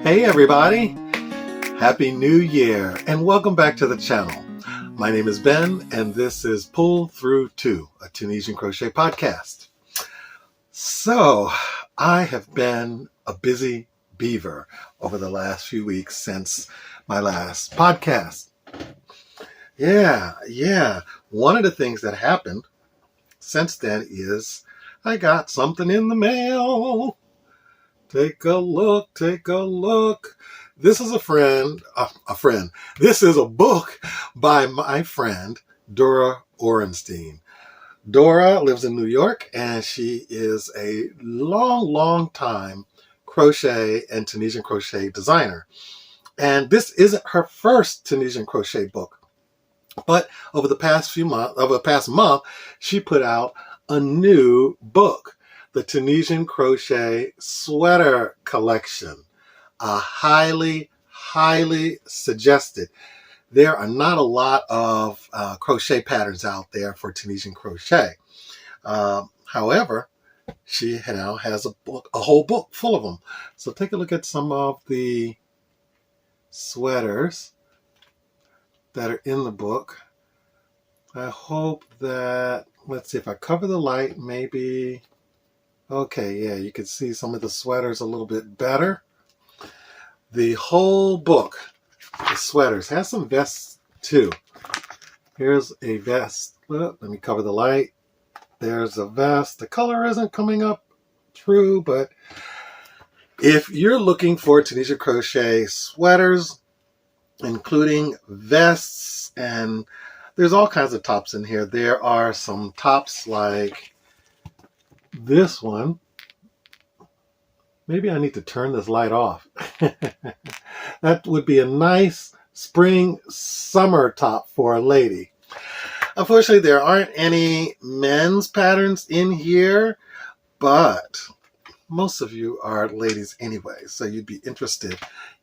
Hey everybody, Happy New Year and welcome back to the channel. My name is Ben and this is Pull Through 2, a Tunisian crochet podcast. So I have been a busy beaver over the last few weeks since my last podcast. Yeah. One of the things that happened since then is I got something in the mail. Take a look. This is a friend. This is a book by my friend, Dora Ohrenstein. Dora lives in New York, and she is a long time crochet and Tunisian crochet designer. And this isn't her first Tunisian crochet book, but over the past month, she put out a new book, the Tunisian Crochet Sweater Collection. Highly suggested. There are not a lot of crochet patterns out there for Tunisian crochet. However, she now has a whole book full of them. So take a look at some of the sweaters that are in the book. I hope that, let's see if I cover the light, maybe. Okay, yeah, you can see some of the sweaters a little bit better. The whole book, the sweaters, has some vests too. Here's a vest. Let me cover the light. There's a vest. The color isn't coming up true, but if you're looking for Tunisian crochet sweaters, including vests, and there's all kinds of tops in here. There are some tops like this one. Maybe I need to turn this light off. That would be a nice spring summer top for a lady. Unfortunately, there aren't any men's patterns in here, but most of you are ladies anyway, so you'd be interested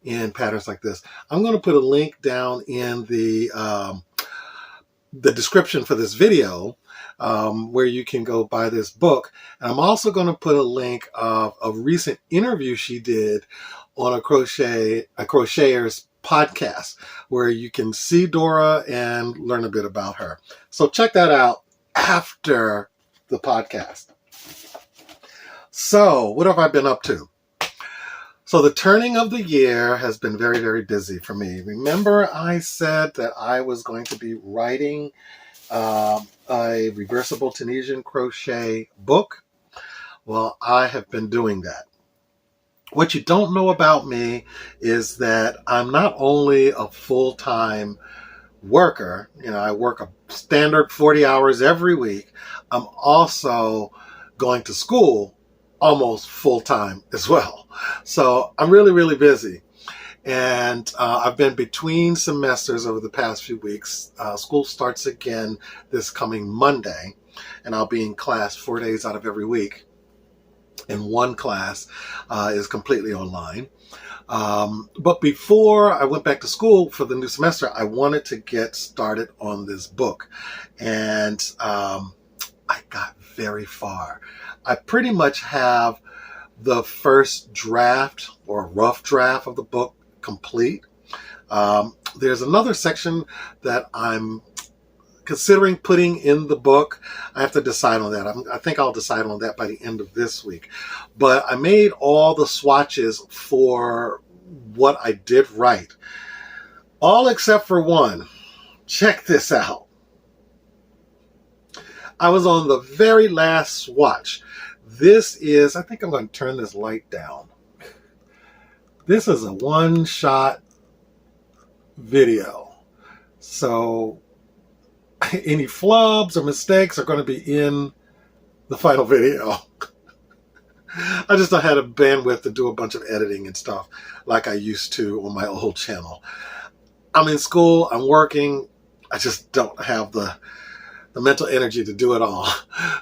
in patterns like this. I'm going to put a link down in the description for this video where you can go buy this book. And I'm also going to put a link of a recent interview she did on a crocheter's podcast where you can see Dora and learn a bit about her. So check that out after the podcast. So what have I been up to? So the turning of the year has been very busy for me. Remember I said that I was going to be writing a reversible Tunisian crochet book? Well, I have been doing that. What you don't know about me is that I'm not only a full-time worker, I work a standard 40 hours every week. I'm also going to school almost full-time as well. So I'm really busy. And I've been between semesters over the past few weeks. School starts again this coming Monday, and I'll be in class 4 days out of every week. And one class is completely online. But before I went back to school for the new semester, I wanted to get started on this book. And I got very far. I pretty much have the first draft or rough draft of the book complete. There's another section that I'm considering putting in the book. I have to decide on that. I think I'll decide on that by the end of this week. But I made all the swatches for what I did write. All except for one. Check this out. I was on the very last swatch. This is, I think I'm going to turn this light down. This is a one-shot video. So any flubs or mistakes are going to be in the final video. I just don't have the bandwidth to do a bunch of editing and stuff like I used to on my old channel. I'm in school, I'm working, I just don't have the mental energy to do it all.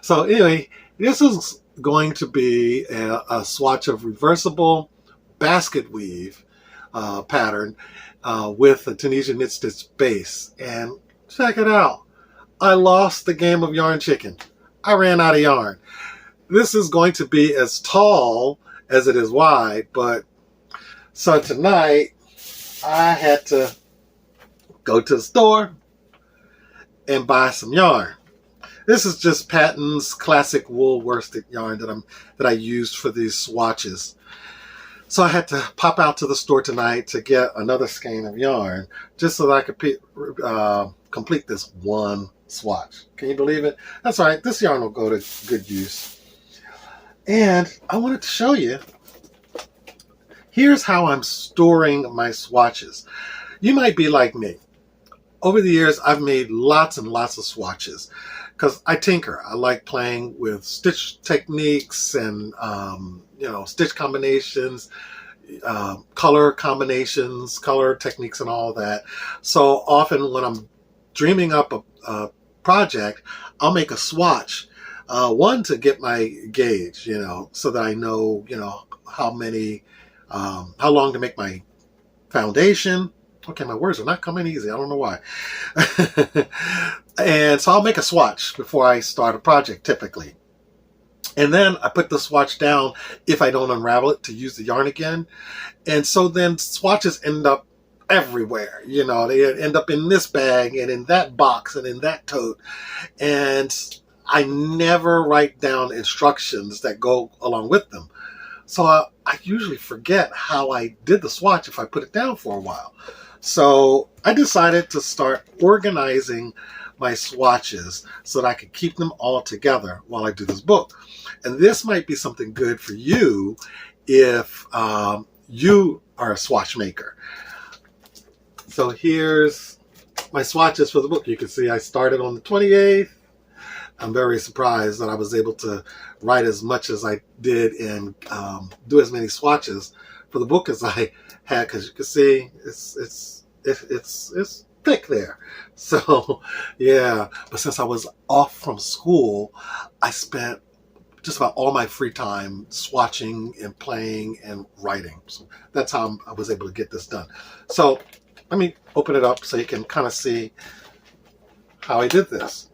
So anyway, this is going to be a swatch of reversible basket weave pattern with a Tunisian knit stitch base. And check it out. I lost the game of yarn chicken. I ran out of yarn. This is going to be as tall as it is wide, but So tonight I had to go to the store and buy some yarn. This is just Patton's classic wool worsted yarn that I used for these swatches. So I had to pop out to the store tonight to get another skein of yarn just so that I could complete this one swatch. Can you believe it? That's all right. This yarn will go to good use. And I wanted to show you, here's how I'm storing my swatches. You might be like me. Over the years, I've made lots and lots of swatches because I tinker. I like playing with stitch techniques and stitch combinations, color combinations, color techniques, and all that. So often when I'm dreaming up a project, I'll make a swatch, one to get my gauge, so that I know, how long to make my foundation. Okay, my words are not coming easy. I don't know why. And so I'll make a swatch before I start a project typically. And then I put the swatch down if I don't unravel it to use the yarn again. And so then swatches end up everywhere. They end up in this bag and in that box and in that tote. And I never write down instructions that go along with them. So I usually forget how I did the swatch if I put it down for a while. So I decided to start organizing my swatches so that I could keep them all together while I do this book. And this might be something good for you if you are a swatch maker. So here's my swatches for the book. You can see I started on the 28th. I'm very surprised that I was able to write as much as I did and do as many swatches for the book as I had, because you can see it's thick there. So yeah, but since I was off from school, I spent just about all my free time swatching and playing and writing. So that's how I was able to get this done. So let me open it up so you can kind of see how I did this.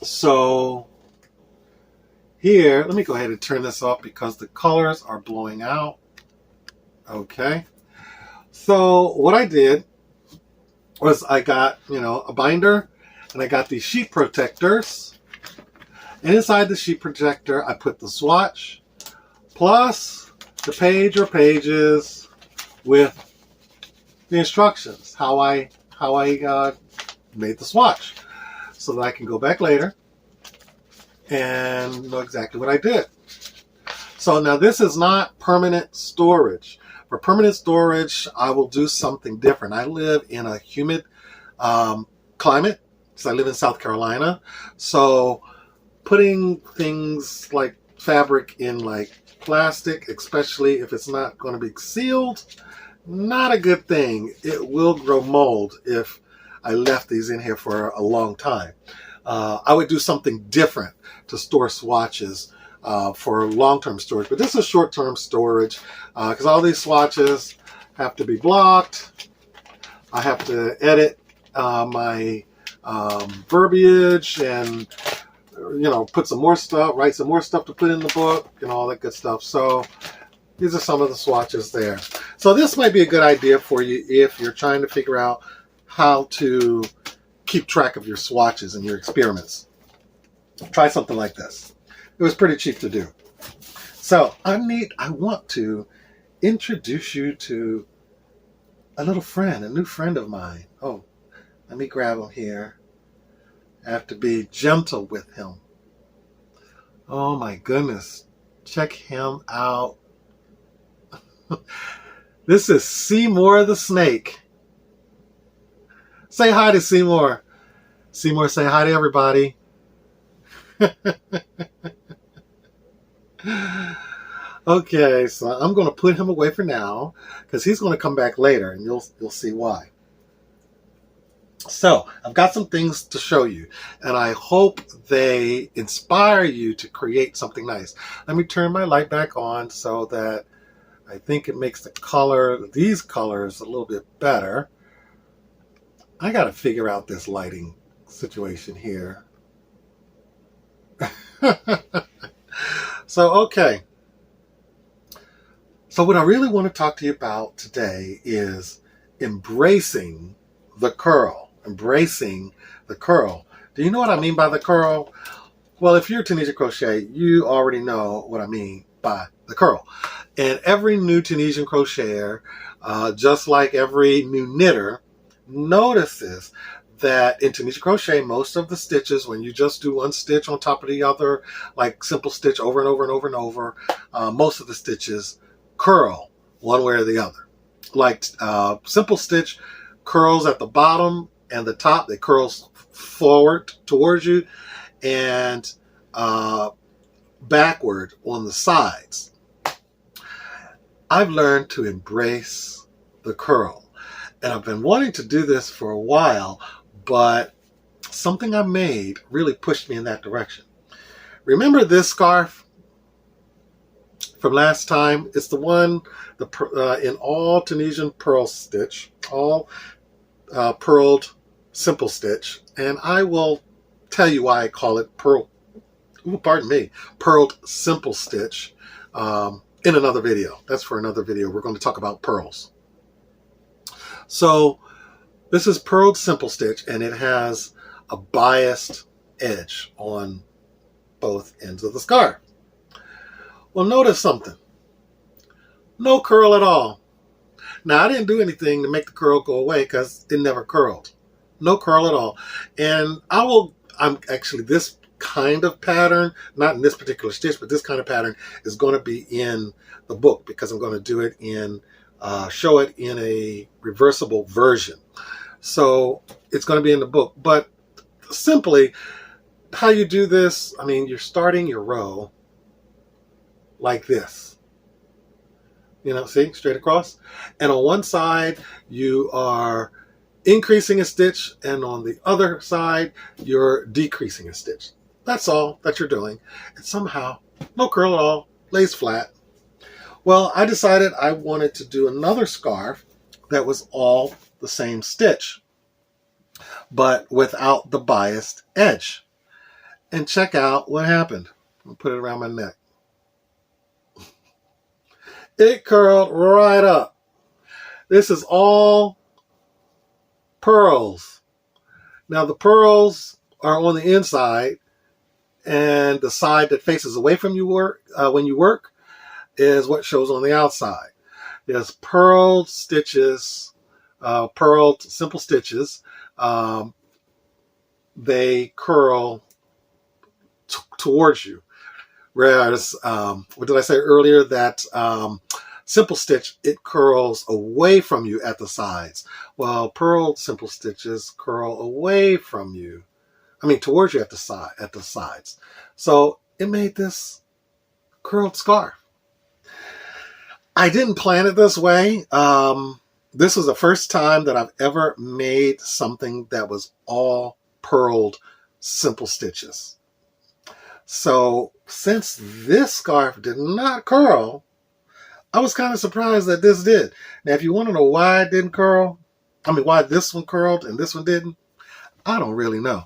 So here, let me go ahead and turn this off because the colors are blowing out. Okay. So what I did was I got, a binder, and I got these sheet protectors. And inside the sheet protector, I put the swatch plus the page or pages with the instructions, how I made the swatch, so that I can go back later and know exactly what I did. So now this is not permanent storage. For permanent storage, I will do something different. I live in a humid climate, because I live in South Carolina. So putting things like fabric in like plastic, especially if it's not going to be sealed, not a good thing. It will grow mold if I left these in here for a long time. I would do something different to store swatches for long-term storage, but this is short-term storage because all these swatches have to be blocked. I have to edit my verbiage and put some more stuff, write some more stuff to put in the book and all that good stuff. So these are some of the swatches there. So this might be a good idea for you if you're trying to figure out how to keep track of your swatches and your experiments. Try something like this. It was pretty cheap to do. So I want to introduce you to a little friend, a new friend of mine. Oh, let me grab him here. I have to be gentle with him. Oh my goodness. Check him out. This is Seymour the Snake. Say hi to Seymour. Seymour, say hi to everybody. Okay, so I'm going to put him away for now because he's going to come back later, and you'll see why. So I've got some things to show you, and I hope they inspire you to create something nice. Let me turn my light back on so that I think it makes these colors a little bit better. I got to figure out this lighting situation here. So, okay. So what I really want to talk to you about today is embracing the curl. Embracing the curl. Do you know what I mean by the curl? Well, if you're Tunisian crochet, you already know what I mean by the curl. And every new Tunisian crocheter, just like every new knitter, notices that in Tunisian crochet, most of the stitches, when you just do one stitch on top of the other, like simple stitch over and over and over and over, most of the stitches curl one way or the other. Like simple stitch curls at the bottom and the top, they curl forward towards you, and backward on the sides. I've learned to embrace the curl, and I've been wanting to do this for a while, but something I made really pushed me in that direction. Remember this scarf from last time? It's the one in all Tunisian pearl stitch, all purled simple stitch, and I will tell you why I call it purled simple stitch in another video. That's for another video. We're going to talk about pearls. So this is purled simple stitch, and it has a biased edge on both ends of the scarf. Well, notice something. No curl at all. Now, I didn't do anything to make the curl go away because it never curled. No curl at all. And I'm actually, this kind of pattern, not in this particular stitch, but this kind of pattern is going to be in the book because I'm going to do it in, show it in a reversible version. So it's going to be in the book. But simply, how you do this, I mean, you're starting your row like this. You know, see, straight across. And on one side, you are increasing a stitch, and on the other side, you're decreasing a stitch. That's all that you're doing. And somehow, no curl at all, lays flat. Well, I decided I wanted to do another scarf that was all the same stitch, but without the biased edge. And check out what happened. I'll put it around my neck. It curled right up. This is all pearls. Now the pearls are on the inside, and the side that faces away from you when you work is what shows on the outside. There's purled stitches, purled simple stitches. They curl towards you. Whereas, what did I say earlier? That simple stitch, it curls away from you at the sides. Well, purled simple stitches curl away from you. I mean, towards you at the sides. So it made this curled scarf. I didn't plan it this way. This was the first time that I've ever made something that was all purled simple stitches. So since this scarf did not curl, I was kind of surprised that this did. Now, if you want to know why it didn't curl, why this one curled and this one didn't, I don't really know.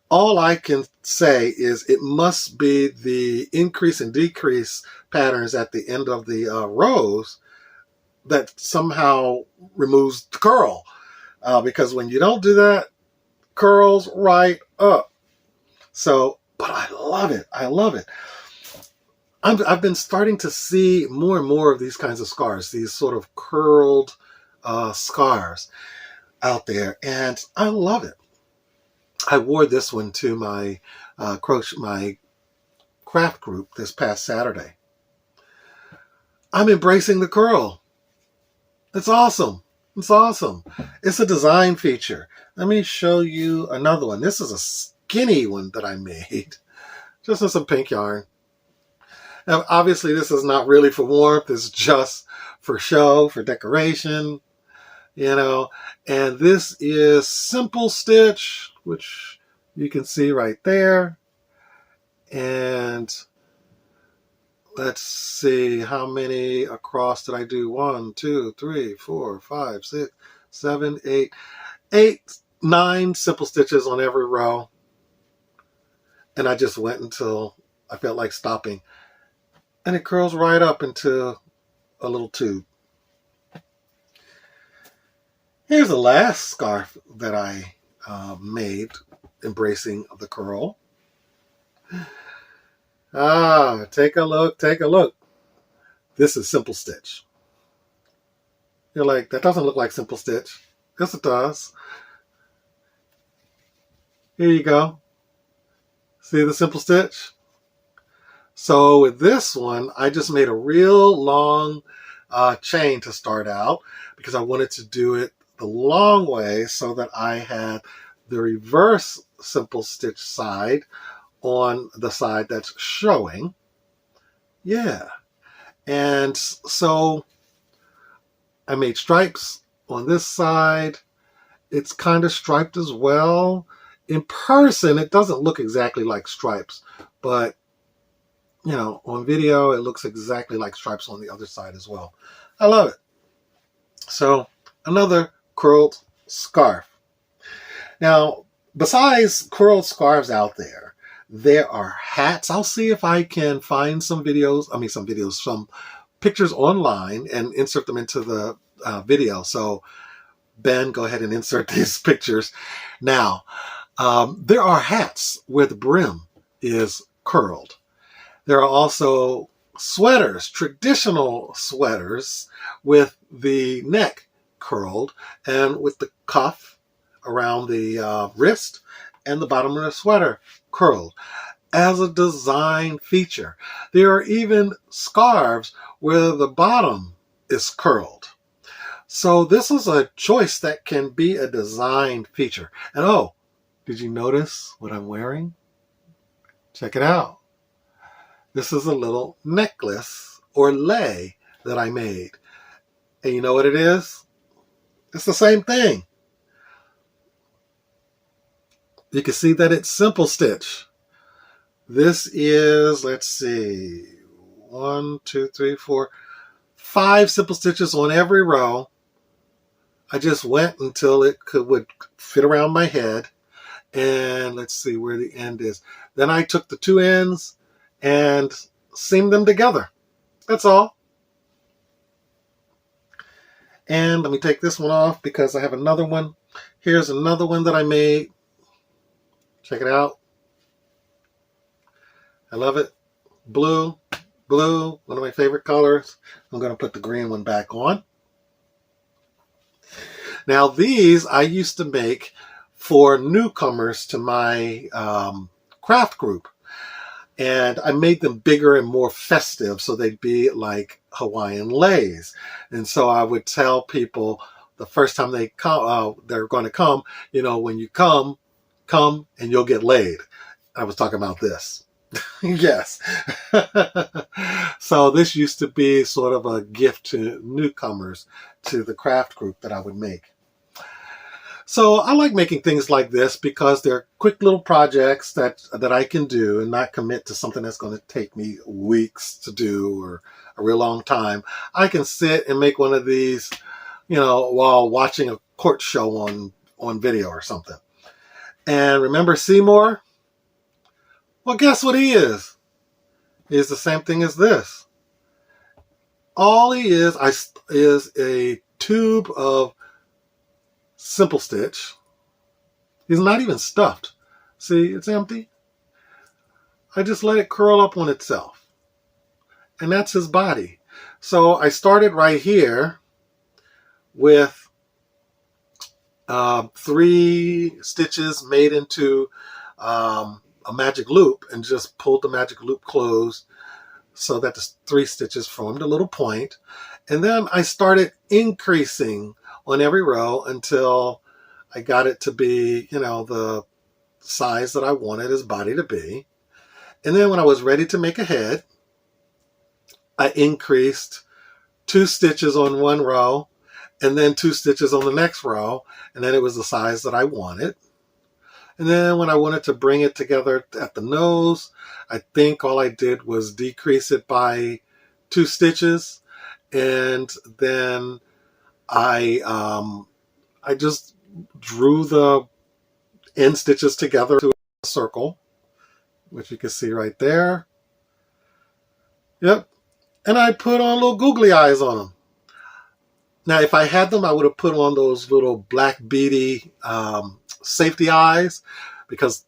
All I can say is it must be the increase and decrease patterns at the end of the rows that somehow removes the curl. Because when you don't do that, curls right up. So, but I love it. I love it. I've been starting to see more and more of these kinds of scarves, these sort of curled scarves out there, and I love it. I wore this one to my my craft group this past Saturday. I'm embracing the curl. It's awesome. It's awesome. It's a design feature. Let me show you another one. This is a skinny one that I made just with some pink yarn. Now, obviously, this is not really for warmth. It's just for show, for decoration, you know. And this is simple stitch, which you can see right there. And let's see, how many across did I do? 1, 2, 3, 4, 5, 6, 7, 8, 9 simple stitches on every row. And I just went until I felt like stopping. And it curls right up into a little tube. Here's the last scarf that I made, embracing the curl. Ah, take a look, take a look. This is simple stitch. You're like, that doesn't look like simple stitch. Yes, it does. Here you go. See the simple stitch? So with this one, I just made a real long chain to start out because I wanted to do it the long way so that I had the reverse simple stitch side on the side that's showing. Yeah. And so I made stripes on this side. It's kind of striped as well. In person, it doesn't look exactly like stripes, but you know, on video, it looks exactly like stripes on the other side as well. I love it. So another curled scarf. Now, besides curled scarves out there, there are hats. I'll see if I can find some pictures online and insert them into the video. So Ben, go ahead and insert these pictures. Now, there are hats where the brim is curled. There are also sweaters, traditional sweaters with the neck curled and with the cuff around the wrist and the bottom of the sweater curled as a design feature. There are even scarves where the bottom is curled. So this is a choice that can be a design feature. And oh, did you notice what I'm wearing? Check it out. This is a little necklace or lei that I made. And you know what it is? It's the same thing. You can see that it's simple stitch. This is, let's see, 1, 2, 3, 4, 5 simple stitches on every row. I just went until it would fit around my head. And let's see where the end is. Then I took the two ends and seam them together. That's all. And let me take this one off because I have another one. Here's another one that I made. Check it out. I love it. Blue, one of my favorite colors. I'm going to put the green one back on. Now these I used to make for newcomers to my craft group. And I made them bigger and more festive so they'd be like Hawaiian leis. And so I would tell people the first time they come, they're going to come, you know, when you come and you'll get laid. I was talking about this. Yes. So this used to be sort of a gift to newcomers to the craft group that I would make. So I like making things like this because they're quick little projects that I can do and not commit to something that's going to take me weeks to do or a real long time. I can sit and make one of these, you know, while watching a court show on video or something. And remember Seymour? Well, guess what he is? He's the same thing as this. All he is a tube of simple stitch. He's not even stuffed. See, it's empty. I just let it curl up on itself. And that's his body. So I started right here with 3 stitches made into a magic loop and just pulled the magic loop closed so that the 3 stitches formed a little point. And then I started increasing on every row until I got it to be, you know, the size that I wanted his body to be. And then when I was ready to make a head, I increased 2 stitches on one row and then 2 stitches on the next row. And then it was the size that I wanted. And then when I wanted to bring it together at the nose, I think all I did was decrease it by 2 stitches. And then I just drew the end stitches together to a circle, which you can see right there. Yep. and I put on little googly eyes on them. Now, if I had them, I would have put on those little black beady safety eyes, because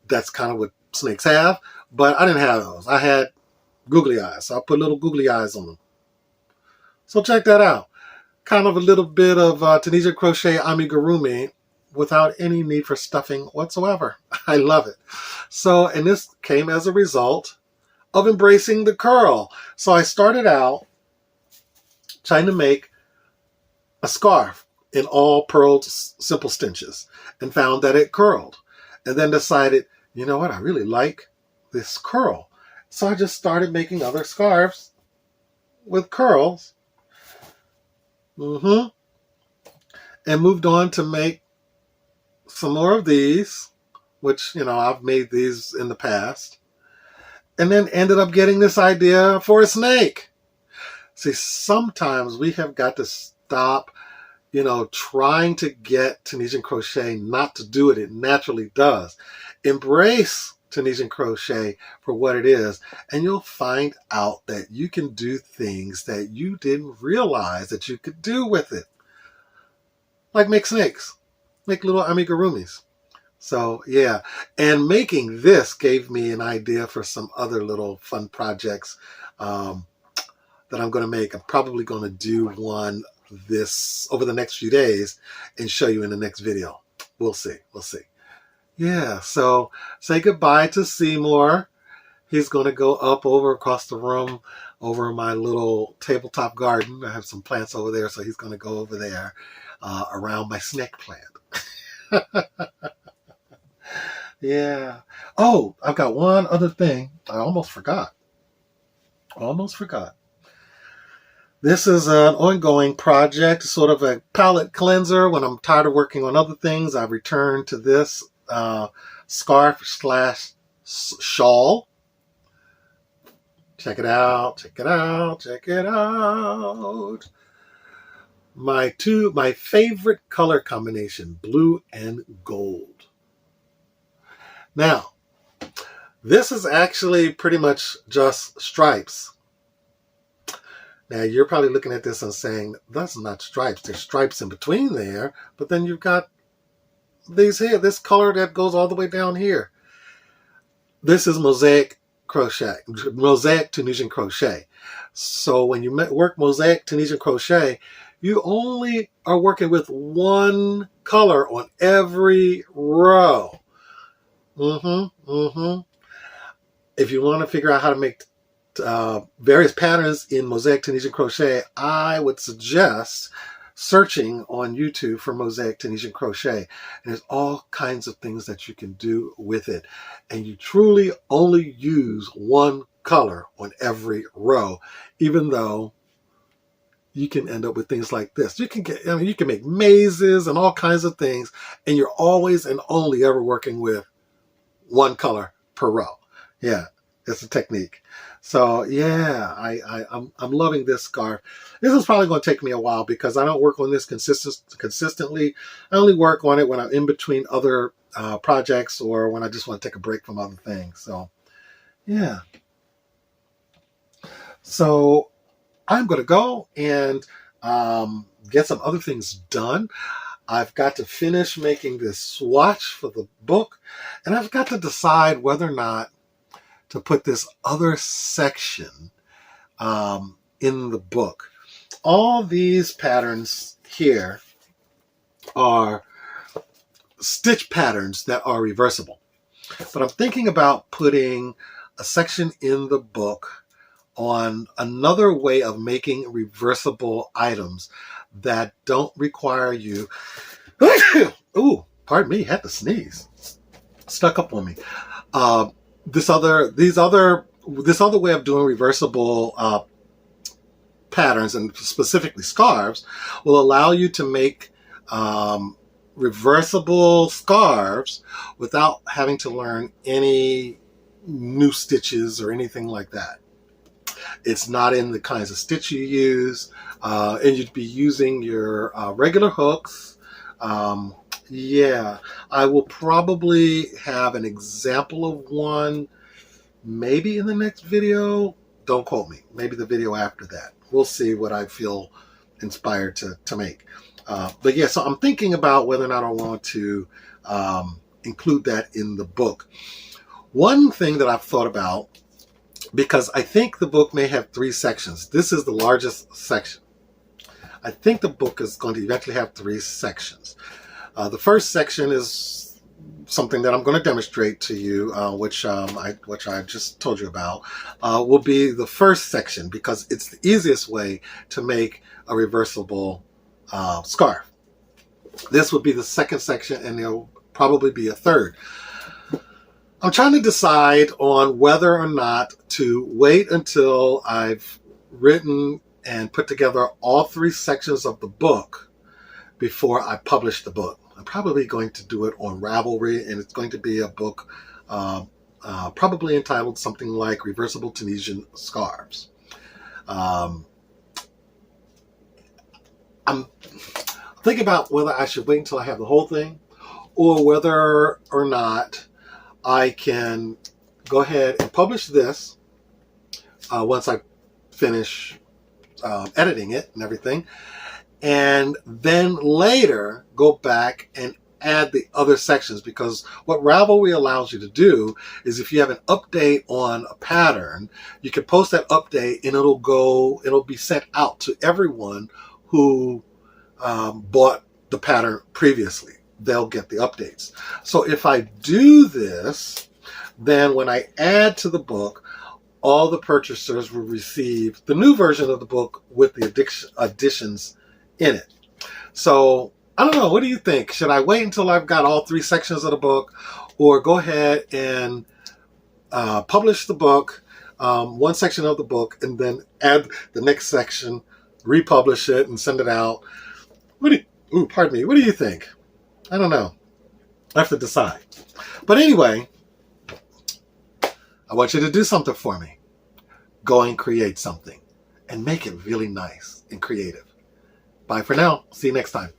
that's kind of what snakes have. But I didn't have those. I had googly eyes, so I put little googly eyes on them. So check that out. Kind of a little bit of Tunisian crochet amigurumi without any need for stuffing whatsoever. I love it. So, and this came as a result of embracing the curl. So I started out trying to make a scarf in all purled simple stitches and found that it curled, and then decided, you know what, I really like this curl. So I just started making other scarves with curls. And moved on to make some more of these, which, you know, I've made these in the past. And then ended up getting this idea for a snake. See, sometimes we have got to stop, you know, trying to get Tunisian crochet not to do what it naturally does. Embrace Tunisian crochet for what it is, and you'll find out that you can do things that you didn't realize that you could do with it. Like make snakes, make little amigurumis. So yeah, and making this gave me an idea for some other little fun projects that I'm going to make. I'm probably going to do one this over the next few days and show you in the next video. We'll see. We'll see. Yeah, so say goodbye to Seymour. He's going to go up over across the room over my little tabletop garden. I have some plants over there, so he's going to go over there around my snake plant. Yeah. Oh, I've got one other thing. I almost forgot. This is an ongoing project, sort of a palette cleanser. When I'm tired of working on other things, I return to this scarf / shawl. Check it out. Check it out. Check it out. My favorite color combination, blue and gold. Now, this is actually pretty much just stripes. Now, you're probably looking at this and saying, that's not stripes. There's stripes in between there, but then you've got these here, this color that goes all the way down here. This is mosaic crochet, mosaic Tunisian crochet. So when you work mosaic Tunisian crochet, you only are working with one color on every row. If you want to figure out how to make various patterns in mosaic Tunisian crochet, I would suggest searching on YouTube for mosaic Tunisian crochet. And there's all kinds of things that you can do with it. And you truly only use one color on every row, even though you can end up with things like this. You can get, I mean, you can make mazes and all kinds of things, and you're always and only ever working with one color per row. Yeah, it's a technique. So yeah, I'm loving this scarf. This is probably going to take me a while because I don't work on this consistently. I only work on it when I'm in between other projects or when I just want to take a break from other things. So yeah. So I'm going to go and get some other things done. I've got to finish making this swatch for the book, and I've got to decide whether or not to put this other section in the book. All these patterns here are stitch patterns that are reversible, but I'm thinking about putting a section in the book on another way of making reversible items that don't require you. Ooh, pardon me, had to sneeze. Stuck up on me. This other way of doing reversible patterns, and specifically scarves, will allow you to make reversible scarves without having to learn any new stitches or anything like that. It's not in the kinds of stitch you use, and you'd be using your regular hooks. Yeah, I will probably have an example of one maybe in the next video, Don't quote me. Maybe the video after that. We'll see what I feel inspired to make. But yeah, so I'm thinking about whether or not I want to include that in the book. One thing that I've thought about, because I think the book may have 3 sections. This is the largest section. I think the book is going to eventually have 3 sections. The first section is something that I'm going to demonstrate to you, which I just told you about, will be the first section because it's the easiest way to make a reversible scarf. This would be the second section, and there'll probably be a third. I'm trying to decide on whether or not to wait until I've written and put together all 3 sections of the book before I publish the book. I'm probably going to do it on Ravelry, and it's going to be a book probably entitled something like Reversible Tunisian Scarves. I'm thinking about whether I should wait until I have the whole thing, or whether or not I can go ahead and publish this once I finish editing it and everything, and then later go back and add the other sections, because what Ravelry allows you to do is if you have an update on a pattern, you can post that update and it'll be sent out to everyone who bought the pattern previously. They'll get the updates. So if I do this, then when I add to the book, all the purchasers will receive the new version of the book with the additions in it. So I don't know. What do you think? Should I wait until I've got all 3 sections of the book, or go ahead and publish the book, 1 section of the book, and then add the next section, republish it, and send it out? Pardon me. What do you think? I don't know. I have to decide. But anyway, I want you to do something for me. Go and create something and make it really nice and creative. Bye for now. See you next time.